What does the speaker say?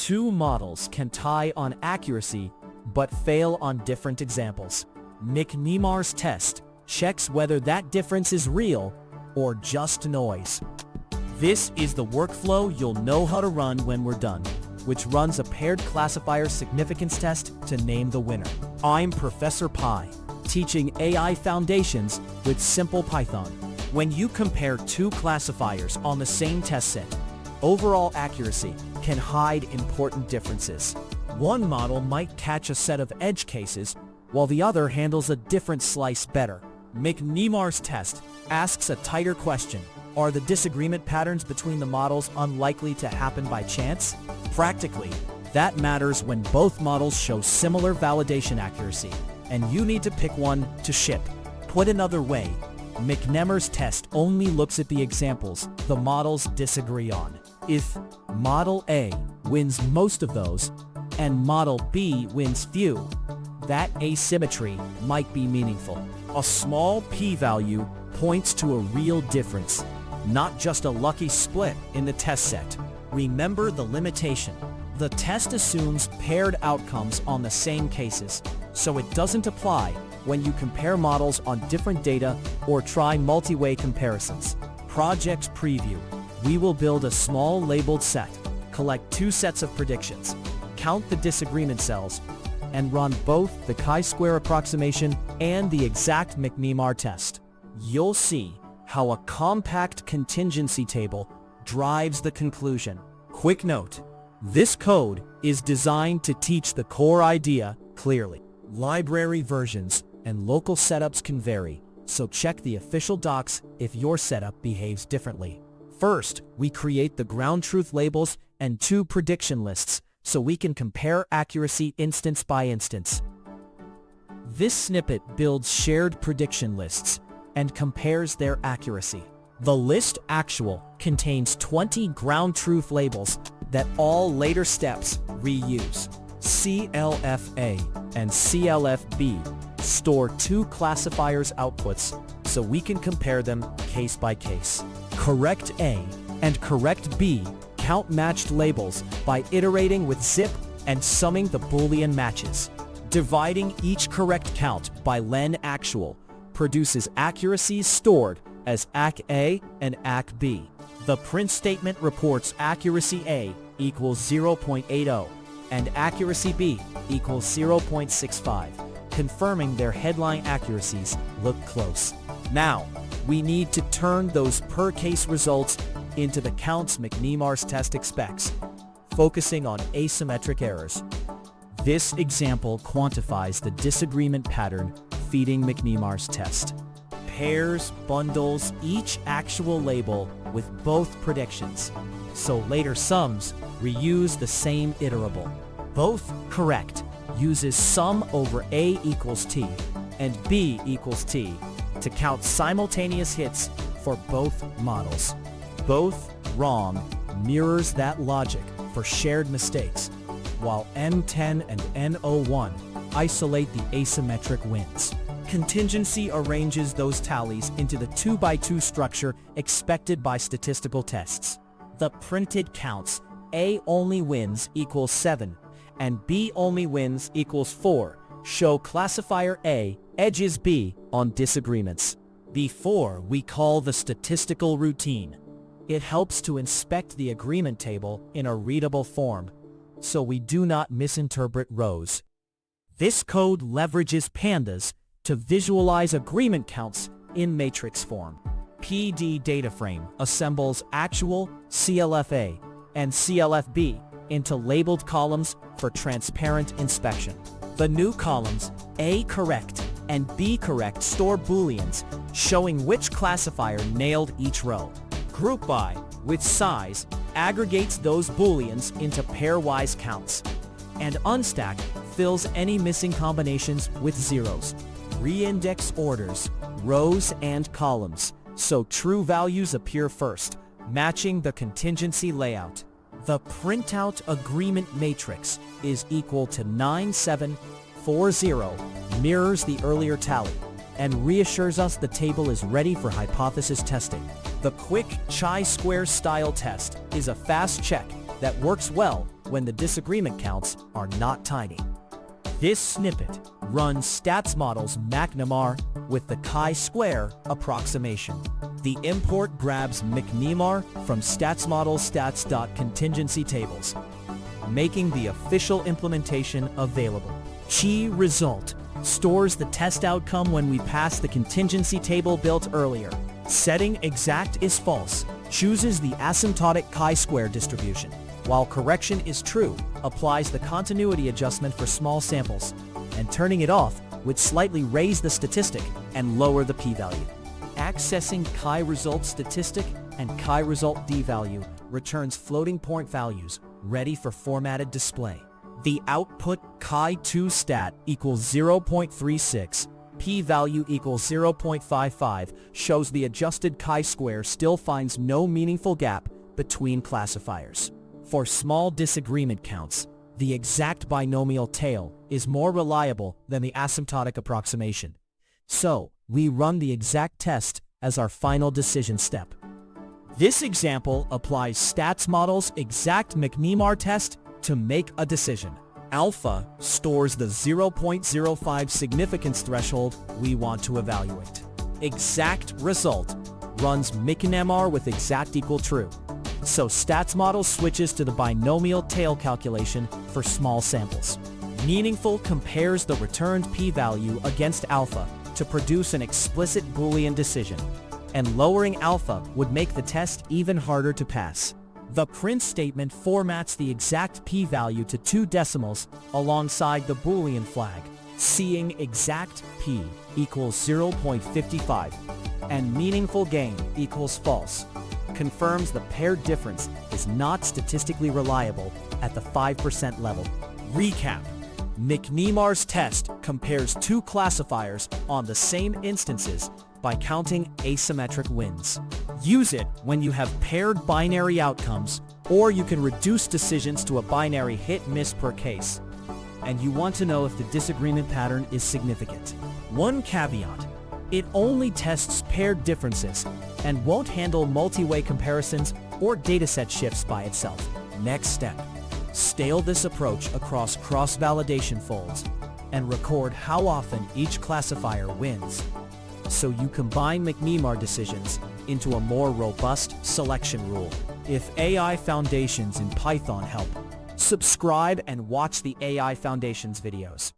Two models can tie on accuracy but fail on different examples. McNemar's test checks whether that difference is real or just noise. This is the workflow you'll know how to run when we're done, which runs a paired classifier significance test to name the winner. I'm Professor Pi, teaching AI foundations with simple Python. When you compare two classifiers on the same test set, overall accuracy can hide important differences. One model might catch a set of edge cases, while the other handles a different slice better. McNemar's test asks a tighter question. Are the disagreement patterns between the models unlikely to happen by chance? Practically, that matters when both models show similar validation accuracy, and you need to pick one to ship. Put another way, McNemar's test only looks at the examples the models disagree on. If Model A wins most of those, and Model B wins few, that asymmetry might be meaningful. A small p-value points to a real difference, not just a lucky split in the test set. Remember the limitation. The test assumes paired outcomes on the same cases, so it doesn't apply when you compare models on different data or try multi-way comparisons. Project Preview. We will build a small labeled set, collect two sets of predictions, count the disagreement cells, and run both the chi-square approximation and the exact McNemar test. You'll see how a compact contingency table drives the conclusion. Quick note, this code is designed to teach the core idea clearly. Library versions and local setups can vary, so check the official docs if your setup behaves differently. First, we create the ground truth labels and two prediction lists so we can compare accuracy instance by instance. This snippet builds shared prediction lists and compares their accuracy. The list actual contains 20 ground truth labels that all later steps reuse. CLFA and CLFB store two classifiers outputs so we can compare them case by case. Correct A and correct B count matched labels by iterating with zip and summing the Boolean matches. Dividing each correct count by len actual produces accuracies stored as ACK-A and ACK-B. The print statement reports accuracy A equals 0.80 and accuracy B equals 0.65, confirming their headline accuracies look close. Now, we need to turn those per-case results into the counts McNemar's test expects, focusing on asymmetric errors. This example quantifies the disagreement pattern feeding McNemar's test. Pairs bundles each actual label with both predictions, so later sums reuse the same iterable. Both correct uses sum over A equals T and B equals T to count simultaneous hits for both models. Both wrong mirrors that logic for shared mistakes, while N10 and N01 isolate the asymmetric wins. Contingency arranges those tallies into the 2x2 structure expected by statistical tests. The printed counts A only wins equals 7 and B only wins equals 4 show classifier A edges B on disagreements. Before we call the statistical routine, it helps to inspect the agreement table in a readable form, so we do not misinterpret rows. This code leverages Pandas to visualize agreement counts in matrix form. PD data frame assembles actual CLFA and CLFB into labeled columns for transparent inspection. The new columns A correct and B correct store booleans showing which classifier nailed each row. Group by with size aggregates those booleans into pairwise counts, and unstack fills any missing combinations with zeros. Reindex orders rows and columns so true values appear first, matching the contingency layout. The printout agreement matrix is equal to 9740, mirrors the earlier tally, and reassures us the table is ready for hypothesis testing. The quick chi-square style test is a fast check that works well when the disagreement counts are not tiny. This snippet runs Statsmodels McNemar with the chi-square approximation. The import grabs McNemar from Statsmodels stats.contingency tables, making the official implementation available. Chi result stores the test outcome when we pass the contingency table built earlier. Setting exact is false chooses the asymptotic chi-square distribution, while correction is true applies the continuity adjustment for small samples, and turning it off would slightly raise the statistic and lower the p-value. Accessing chi-result statistic and chi-result d-value returns floating point values ready for formatted display. The output chi2 stat equals 0.36, p-value equals 0.55 shows the adjusted chi-square still finds no meaningful gap between classifiers. For small disagreement counts, the exact binomial tail is more reliable than the asymptotic approximation. So, we run the exact test as our final decision step. This example applies Statsmodels' exact McNemar test to make a decision. Alpha stores the 0.05 significance threshold we want to evaluate. Exact result runs McNemar with exact equal true. So Statsmodels switches to the binomial tail calculation for small samples. Meaningful compares the returned p-value against alpha to produce an explicit Boolean decision, and lowering alpha would make the test even harder to pass. The print statement formats the exact p-value to 2 decimals alongside the Boolean flag, seeing exact p equals 0.55 and meaningful gain equals false, confirms the paired difference is not statistically reliable at the 5% level. Recap. McNemar's test compares 2 classifiers on the same instances by counting asymmetric wins. Use it when you have paired binary outcomes, or you can reduce decisions to a binary hit-miss per case, and you want to know if the disagreement pattern is significant. One caveat: it only tests paired differences and won't handle multi-way comparisons or dataset shifts by itself. Next step: scale this approach across cross-validation folds and record how often each classifier wins, so you combine McNemar decisions into a more robust selection rule. If AI Foundations in Python help, subscribe and watch the AI Foundations videos.